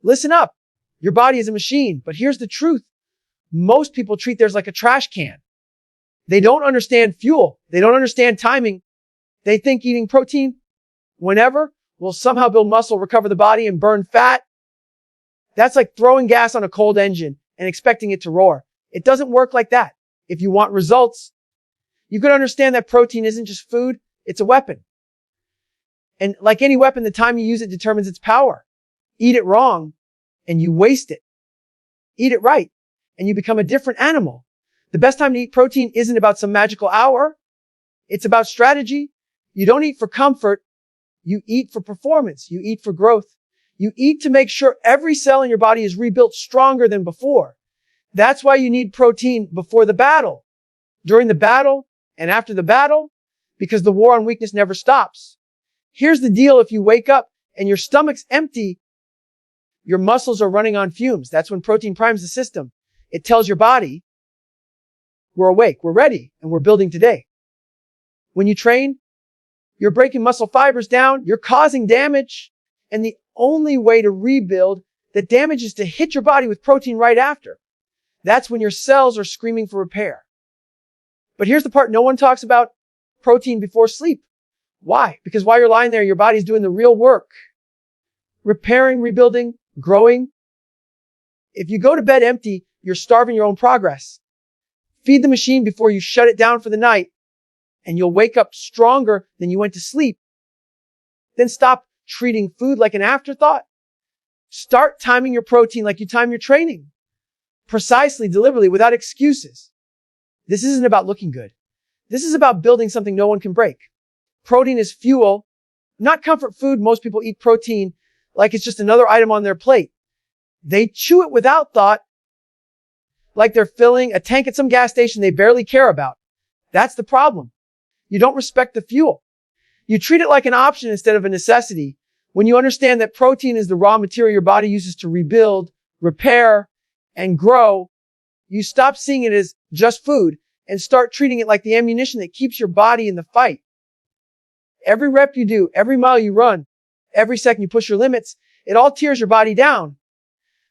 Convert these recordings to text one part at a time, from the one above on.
Listen up. Your body is a machine, but here's the truth. Most people treat theirs like a trash can. They don't understand fuel. They don't understand timing. They think eating protein whenever will somehow build muscle, recover the body, and burn fat. That's like throwing gas on a cold engine and expecting it to roar. It doesn't work like that. If you want results, you could understand that protein isn't just food, it's a weapon. And like any weapon, the time you use it determines its power. Eat it wrong, and you waste it. Eat it right, and you become a different animal. The best time to eat protein isn't about some magical hour. It's about strategy. You don't eat for comfort. You eat for performance. You eat for growth. You eat to make sure every cell in your body is rebuilt stronger than before. That's why you need protein before the battle, during the battle, and after the battle, because the war on weakness never stops. Here's the deal. If you wake up and your stomach's empty, your muscles are running on fumes. That's when protein primes the system. It tells your body, we're awake, we're ready, and we're building today. When you train, you're breaking muscle fibers down, you're causing damage, and the only way to rebuild that damage is to hit your body with protein right after. That's when your cells are screaming for repair. But here's the part no one talks about: protein before sleep. Why? Because while you're lying there, your body's doing the real work. Repairing, rebuilding, growing. If you go to bed empty, you're starving your own progress. Feed the machine before you shut it down for the night, and you'll wake up stronger than you went to sleep. Then stop treating food like an afterthought. Start timing your protein like you time your training. Precisely, deliberately, without excuses. This isn't about looking good. This is about building something no one can break. Protein is fuel, not comfort food. Most people eat protein like it's just another item on their plate. They chew it without thought, like they're filling a tank at some gas station they barely care about. That's the problem. You don't respect the fuel. You treat it like an option instead of a necessity. When you understand that protein is the raw material your body uses to rebuild, repair, and grow, you stop seeing it as just food and start treating it like the ammunition that keeps your body in the fight. Every rep you do, every mile you run, every second you push your limits, it all tears your body down.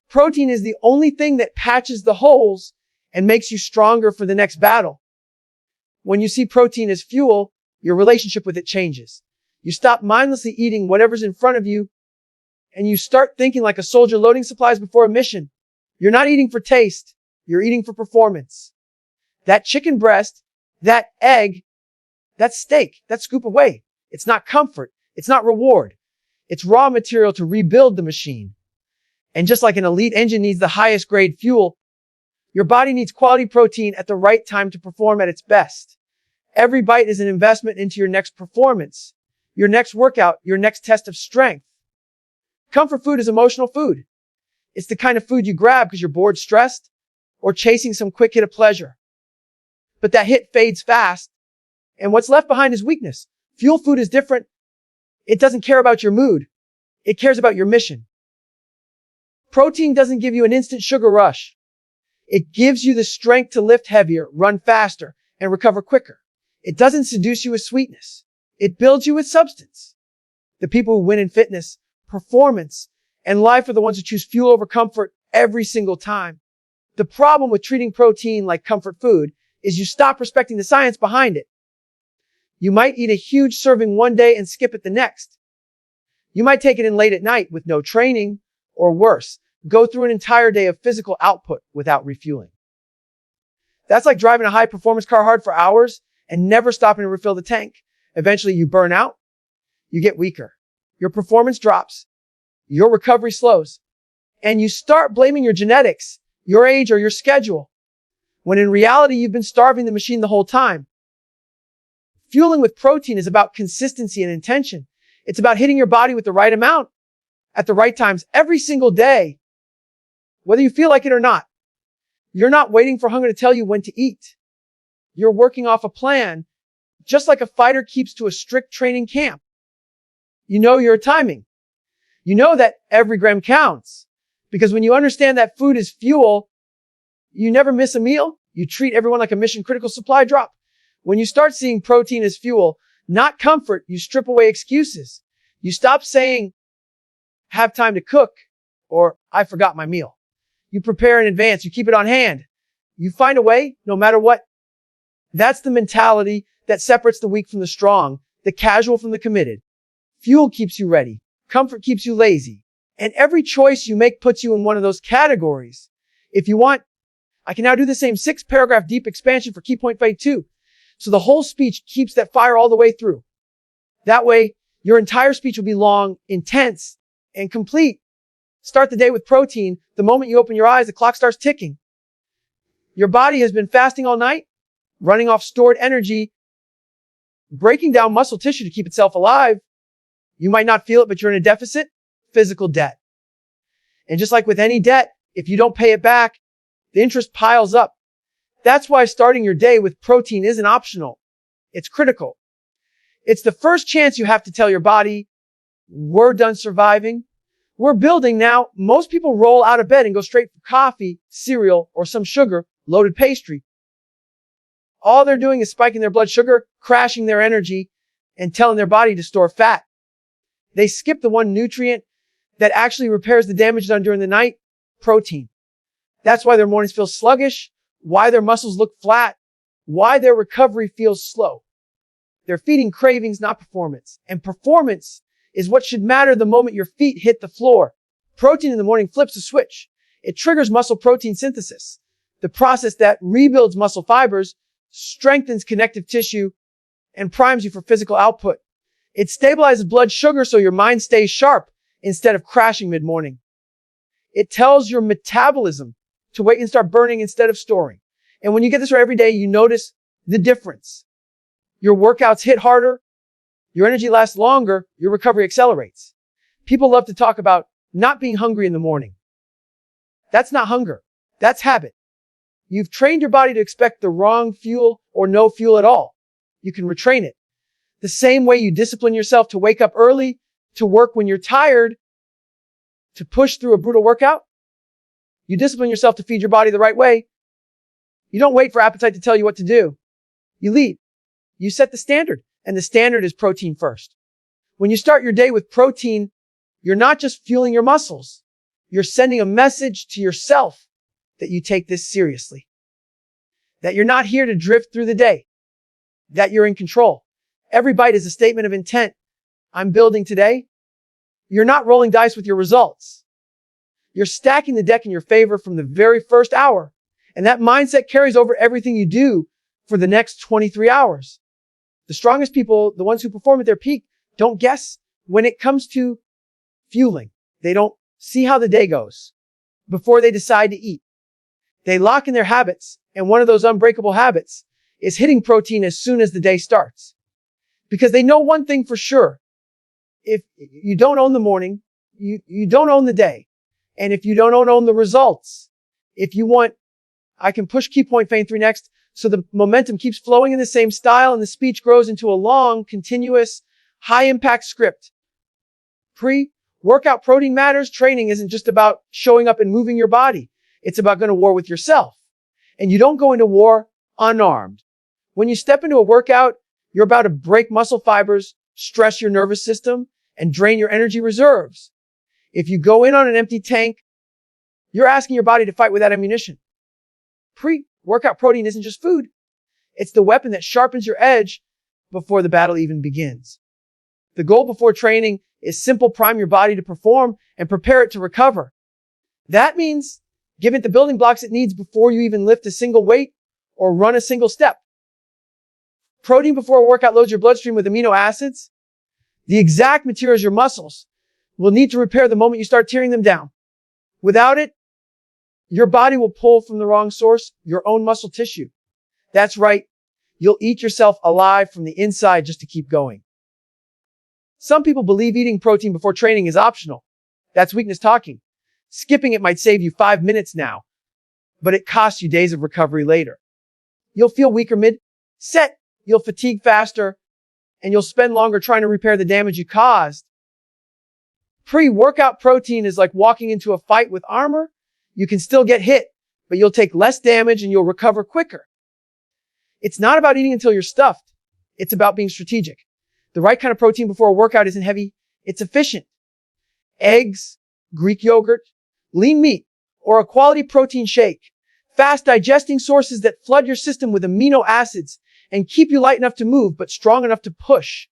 Protein is the only thing that patches the holes and makes you stronger for the next battle. When you see protein as fuel, your relationship with it changes. You stop mindlessly eating whatever's in front of you, and you start thinking like a soldier loading supplies before a mission. You're not eating for taste. You're eating for performance. That chicken breast, that egg, that steak, that scoop away. It's not comfort. It's not reward. It's raw material to rebuild the machine. And just like an elite engine needs the highest grade fuel, your body needs quality protein at the right time to perform at its best. Every bite is an investment into your next performance, your next workout, your next test of strength. Comfort food is emotional food. It's the kind of food you grab because you're bored, stressed, or chasing some quick hit of pleasure. But that hit fades fast, and what's left behind is weakness. Fuel food is different. It doesn't care about your mood. It cares about your mission. Protein doesn't give you an instant sugar rush. It gives you the strength to lift heavier, run faster, and recover quicker. It doesn't seduce you with sweetness. It builds you with substance. The people who win in fitness, performance, and life are the ones who choose fuel over comfort every single time. The problem with treating protein like comfort food is you stop respecting the science behind it. You might eat a huge serving one day and skip it the next. You might take it in late at night with no training, or worse, go through an entire day of physical output without refueling. That's like driving a high-performance car hard for hours and never stopping to refill the tank. Eventually you burn out, you get weaker, your performance drops, your recovery slows, and you start blaming your genetics, your age, or your schedule, when in reality you've been starving the machine the whole time. Fueling with protein is about consistency and intention. It's about hitting your body with the right amount at the right times every single day, whether you feel like it or not. You're not waiting for hunger to tell you when to eat. You're working off a plan, just like a fighter keeps to a strict training camp. You know your timing. You know that every gram counts, because when you understand that food is fuel, you never miss a meal. You treat everyone like a mission critical supply drop. When you start seeing protein as fuel, not comfort, you strip away excuses. You stop saying, have time to cook, or I forgot my meal. You prepare in advance. You keep it on hand. You find a way, no matter what. That's the mentality that separates the weak from the strong, the casual from the committed. Fuel keeps you ready. Comfort keeps you lazy. And every choice you make puts you in one of those categories. If you want, I can now do the same 6-paragraph deep expansion for key point phase 2. So the whole speech keeps that fire all the way through. That way, your entire speech will be long, intense, and complete. Start the day with protein. The moment you open your eyes, the clock starts ticking. Your body has been fasting all night, running off stored energy, breaking down muscle tissue to keep itself alive. You might not feel it, but you're in a deficit, physical debt. And just like with any debt, if you don't pay it back, the interest piles up. That's why starting your day with protein isn't optional. It's critical. It's the first chance you have to tell your body, we're done surviving. We're building now. Most people roll out of bed and go straight for coffee, cereal, or some sugar-loaded pastry. All they're doing is spiking their blood sugar, crashing their energy, and telling their body to store fat. They skip the one nutrient that actually repairs the damage done during the night, protein. That's why their mornings feel sluggish, why their muscles look flat, why their recovery feels slow. They're feeding cravings, not performance. And performance is what should matter the moment your feet hit the floor. Protein in the morning flips a switch. It triggers muscle protein synthesis, the process that rebuilds muscle fibers, strengthens connective tissue, and primes you for physical output. It stabilizes blood sugar so your mind stays sharp instead of crashing mid-morning. It tells your metabolism to wait and start burning instead of storing. And when you get this right every day, you notice the difference. Your workouts hit harder, your energy lasts longer, your recovery accelerates. People love to talk about not being hungry in the morning. That's not hunger. That's habit. You've trained your body to expect the wrong fuel or no fuel at all. You can retrain it. The same way you discipline yourself to wake up early, to work when you're tired, to push through a brutal workout, you discipline yourself to feed your body the right way. You don't wait for appetite to tell you what to do. You lead. You set the standard, and the standard is protein first. When you start your day with protein, you're not just fueling your muscles. You're sending a message to yourself that you take this seriously. That you're not here to drift through the day. That you're in control. Every bite is a statement of intent. I'm building today. You're not rolling dice with your results. You're stacking the deck in your favor from the very first hour. And that mindset carries over everything you do for the next 23 hours. The strongest people, the ones who perform at their peak, don't guess when it comes to fueling. They don't see how the day goes before they decide to eat. They lock in their habits, and one of those unbreakable habits is hitting protein as soon as the day starts. Because they know one thing for sure. If you don't own the morning, you don't own the day. And if you don't own the results, if you want, I can push key point phase 3 next, so the momentum keeps flowing in the same style and the speech grows into a long, continuous, high-impact script. Pre-workout protein matters. Training isn't just about showing up and moving your body. It's about going to war with yourself. And you don't go into war unarmed. When you step into a workout, you're about to break muscle fibers, stress your nervous system, and drain your energy reserves. If you go in on an empty tank, you're asking your body to fight with that ammunition. Pre-workout protein isn't just food. It's the weapon that sharpens your edge before the battle even begins. The goal before training is simple: prime your body to perform and prepare it to recover. That means give it the building blocks it needs before you even lift a single weight or run a single step. Protein before a workout loads your bloodstream with amino acids, the exact materials your muscles will need to repair the moment you start tearing them down. Without it, your body will pull from the wrong source, your own muscle tissue. That's right. You'll eat yourself alive from the inside just to keep going. Some people believe eating protein before training is optional. That's weakness talking. Skipping it might save you 5 minutes now, but it costs you days of recovery later. You'll feel weaker mid-set, you'll fatigue faster, and you'll spend longer trying to repair the damage you caused. Pre-workout protein is like walking into a fight with armor. You can still get hit, but you'll take less damage and you'll recover quicker. It's not about eating until you're stuffed. It's about being strategic. The right kind of protein before a workout isn't heavy. It's efficient. Eggs, Greek yogurt, lean meat, or a quality protein shake. Fast digesting sources that flood your system with amino acids and keep you light enough to move, but strong enough to push.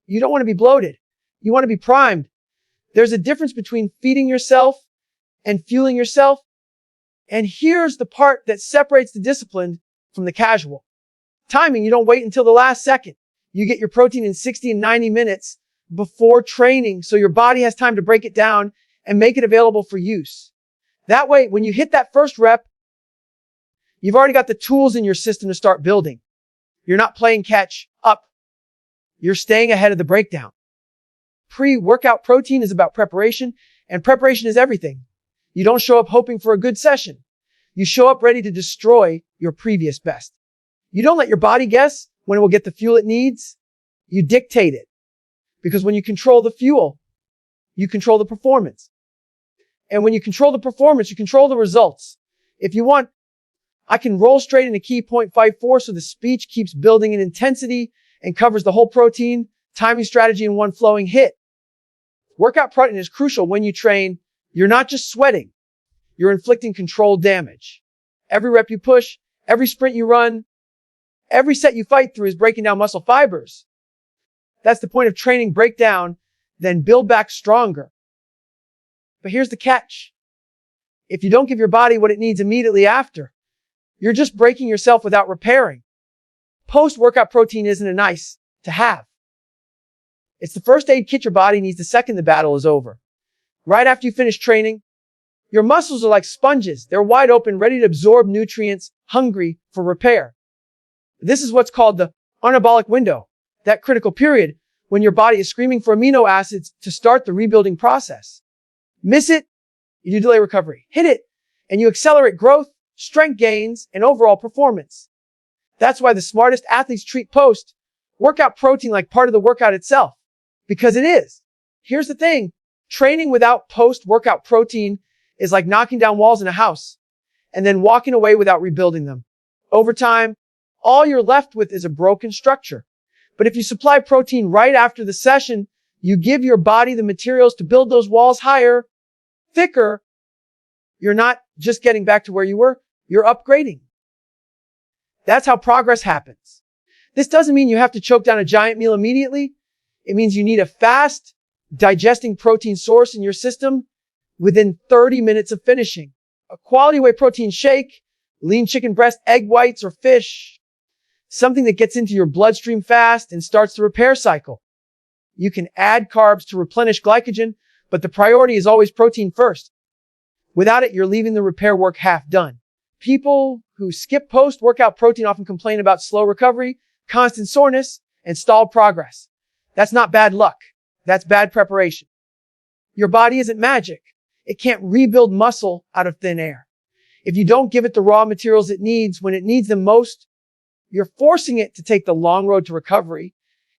You don't want to be bloated. You want to be primed. There's a difference between feeding yourself and fueling yourself. And here's the part that separates the disciplined from the casual. Timing, you don't wait until the last second. You get your protein in 60 and 90 minutes before training, so your body has time to break it down and make it available for use. That way, when you hit that first rep, you've already got the tools in your system to start building. You're not playing catch up. You're staying ahead of the breakdown. Pre-workout protein is about preparation, and preparation is everything. You don't show up hoping for a good session. You show up ready to destroy your previous best. You don't let your body guess when it will get the fuel it needs. You dictate it. Because when you control the fuel, you control the performance. And when you control the performance, you control the results. If you want, I can roll straight into key point 5-4 so the speech keeps building in intensity and covers the whole protein, timing strategy in one flowing hit. Workout protein is crucial when you train. You're not just sweating. You're inflicting controlled damage. Every rep you push, every sprint you run, every set you fight through is breaking down muscle fibers. That's the point of training. Break down, then build back stronger. But here's the catch. If you don't give your body what it needs immediately after, you're just breaking yourself without repairing. Post-workout protein isn't a nice to have. It's the first aid kit your body needs the second the battle is over. Right after you finish training, your muscles are like sponges. They're wide open, ready to absorb nutrients, hungry for repair. This is what's called the anabolic window, that critical period when your body is screaming for amino acids to start the rebuilding process. Miss it, you do delay recovery. Hit it, and you accelerate growth, strength gains, and overall performance. That's why the smartest athletes treat post-workout protein like part of the workout itself. Because it is. Here's the thing. Training without post-workout protein is like knocking down walls in a house and then walking away without rebuilding them. Over time, all you're left with is a broken structure. But if you supply protein right after the session, you give your body the materials to build those walls higher, thicker. You're not just getting back to where you were, you're upgrading. That's how progress happens. This doesn't mean you have to choke down a giant meal immediately. It means you need a fast, digesting protein source in your system within 30 minutes of finishing. A quality whey protein shake, lean chicken breast, egg whites, or fish. Something that gets into your bloodstream fast and starts the repair cycle. You can add carbs to replenish glycogen, but the priority is always protein first. Without it, you're leaving the repair work half done. People who skip post-workout protein often complain about slow recovery, constant soreness, and stalled progress. That's not bad luck. That's bad preparation. Your body isn't magic. It can't rebuild muscle out of thin air. If you don't give it the raw materials it needs when it needs them most, you're forcing it to take the long road to recovery.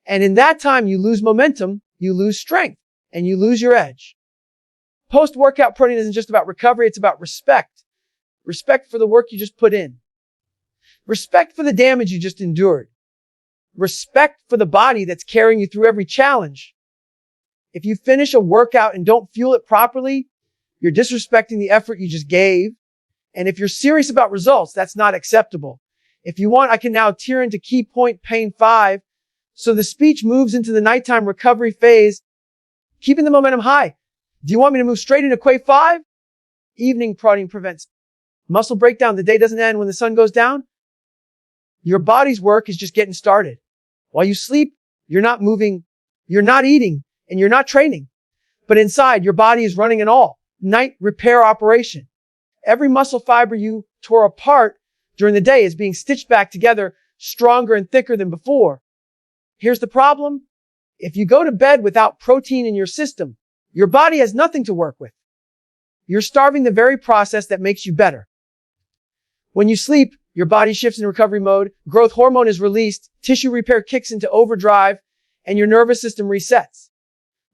And in that time, you lose momentum, you lose strength, and you lose your edge. Post-workout protein isn't just about recovery, it's about respect. Respect for the work you just put in. Respect for the damage you just endured. Respect for the body that's carrying you through every challenge. If you finish a workout and don't fuel it properly, you're disrespecting the effort you just gave. And if you're serious about results, that's not acceptable. If you want, I can now tear into key point pain 5. So the speech moves into the nighttime recovery phase, keeping the momentum high. Do you want me to move straight into Quay 5? Evening protein prevents muscle breakdown. The day doesn't end when the sun goes down. Your body's work is just getting started. While you sleep, you're not moving, you're not eating, and you're not training. But inside, your body is running an all-night repair operation. Every muscle fiber you tore apart during the day is being stitched back together stronger and thicker than before. Here's the problem. If you go to bed without protein in your system, your body has nothing to work with. You're starving the very process that makes you better. When you sleep, your body shifts into recovery mode, growth hormone is released, tissue repair kicks into overdrive, and your nervous system resets.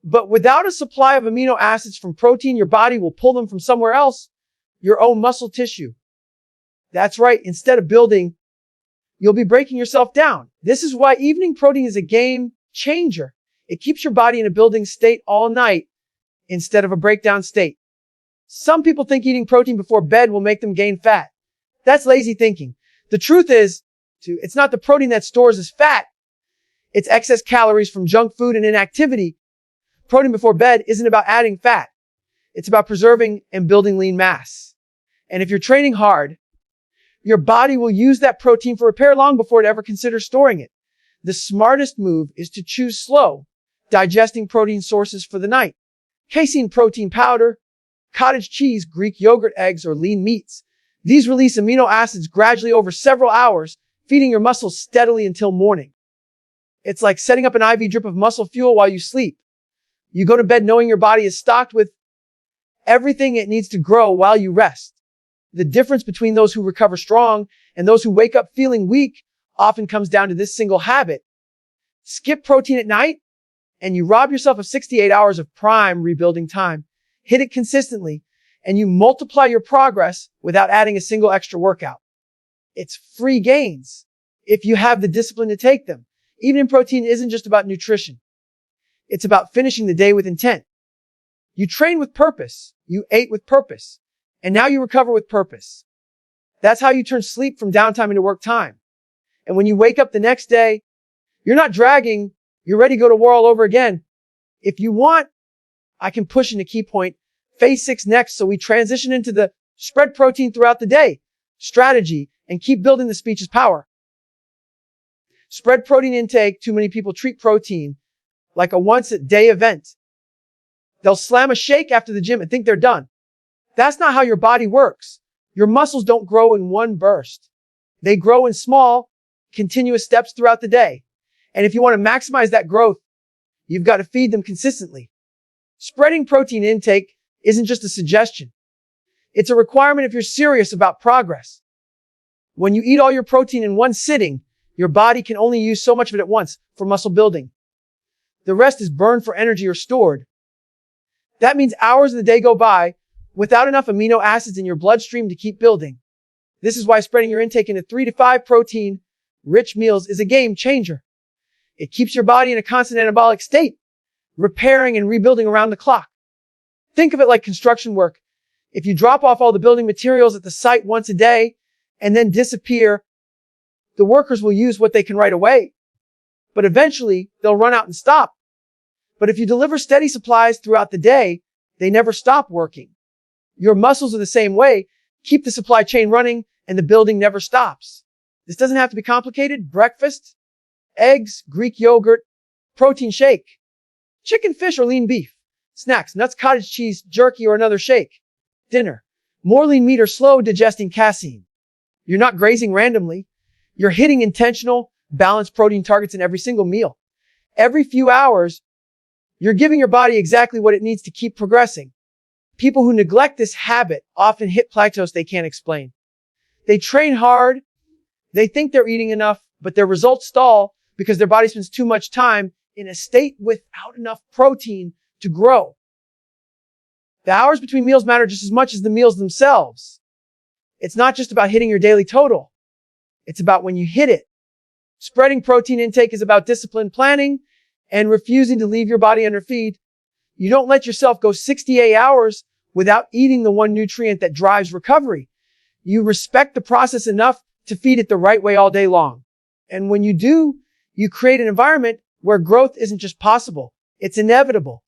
But without a supply of amino acids from protein, your body will pull them from somewhere else, your own muscle tissue. That's right. Instead of building, you'll be breaking yourself down. This is why evening protein is a game changer. It keeps your body in a building state all night instead of a breakdown state. Some people think eating protein before bed will make them gain fat. That's lazy thinking. The truth is, it's not the protein that stores as fat. It's excess calories from junk food and inactivity. Protein before bed isn't about adding fat. It's about preserving and building lean mass. And if you're training hard, your body will use that protein for repair long before it ever considers storing it. The smartest move is to choose slow, digesting protein sources for the night. Casein protein powder, cottage cheese, Greek yogurt, eggs, or lean meats. These release amino acids gradually over several hours, feeding your muscles steadily until morning. It's like setting up an IV drip of muscle fuel while you sleep. You go to bed knowing your body is stocked with everything it needs to grow while you rest. The difference between those who recover strong and those who wake up feeling weak often comes down to this single habit. Skip protein at night and you rob yourself of 68 hours of prime rebuilding time. Hit it consistently and you multiply your progress without adding a single extra workout. It's free gains if you have the discipline to take them. Eating protein isn't just about nutrition. It's about finishing the day with intent. You train with purpose. You ate with purpose. And now you recover with purpose. That's how you turn sleep from downtime into work time. And when you wake up the next day, you're not dragging. You're ready to go to war all over again. If you want, I can push into key point phase 6 next. So we transition into the spread protein throughout the day strategy and keep building the speech's power. Spread protein intake. Too many people treat protein like a once-a-day event. They'll slam a shake after the gym and think they're done. That's not how your body works. Your muscles don't grow in one burst. They grow in small, continuous steps throughout the day. And if you want to maximize that growth, you've got to feed them consistently. Spreading protein intake isn't just a suggestion. It's a requirement if you're serious about progress. When you eat all your protein in one sitting, your body can only use so much of it at once for muscle building. The rest is burned for energy or stored. That means hours of the day go by without enough amino acids in your bloodstream to keep building. This is why spreading your intake into 3 to 5 protein-rich meals is a game changer. It keeps your body in a constant anabolic state, repairing and rebuilding around the clock. Think of it like construction work. If you drop off all the building materials at the site once a day and then disappear, the workers will use what they can right away. But eventually, they'll run out and stop. But if you deliver steady supplies throughout the day, they never stop working. Your muscles are the same way. Keep the supply chain running and the building never stops. This doesn't have to be complicated. Breakfast, eggs, Greek yogurt, protein shake, chicken, fish, or lean beef. Snacks, nuts, cottage cheese, jerky, or another shake. Dinner, more lean meat or slow digesting casein. You're not grazing randomly. You're hitting intentional, balanced protein targets in every single meal. Every few hours, you're giving your body exactly what it needs to keep progressing. People who neglect this habit often hit plateaus they can't explain. They train hard. They think they're eating enough, but their results stall because their body spends too much time in a state without enough protein to grow. The hours between meals matter just as much as the meals themselves. It's not just about hitting your daily total. It's about when you hit it. Spreading protein intake is about disciplined planning and refusing to leave your body underfeed. You don't let yourself go 68 hours without eating the one nutrient that drives recovery. You respect the process enough to feed it the right way all day long. And when you do, you create an environment where growth isn't just possible, it's inevitable.